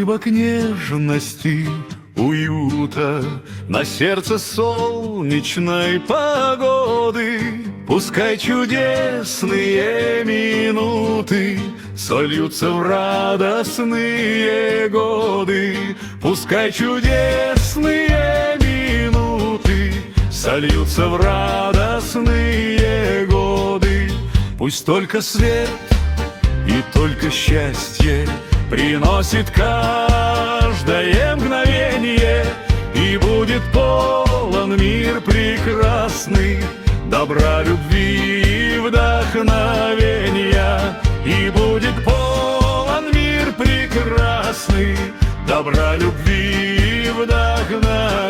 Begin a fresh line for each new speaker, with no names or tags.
улыбок, нежности, уюта, на сердце солнечной погоды. Пускай чудесные минуты сольются в радостные годы. Пускай чудесные минуты сольются в радостные годы. Пусть только свет и только счастье приносит каждое мгновенье, и будет полон мир прекрасный добра, любви и вдохновения. И будет полон мир прекрасный добра, любви и вдохновения.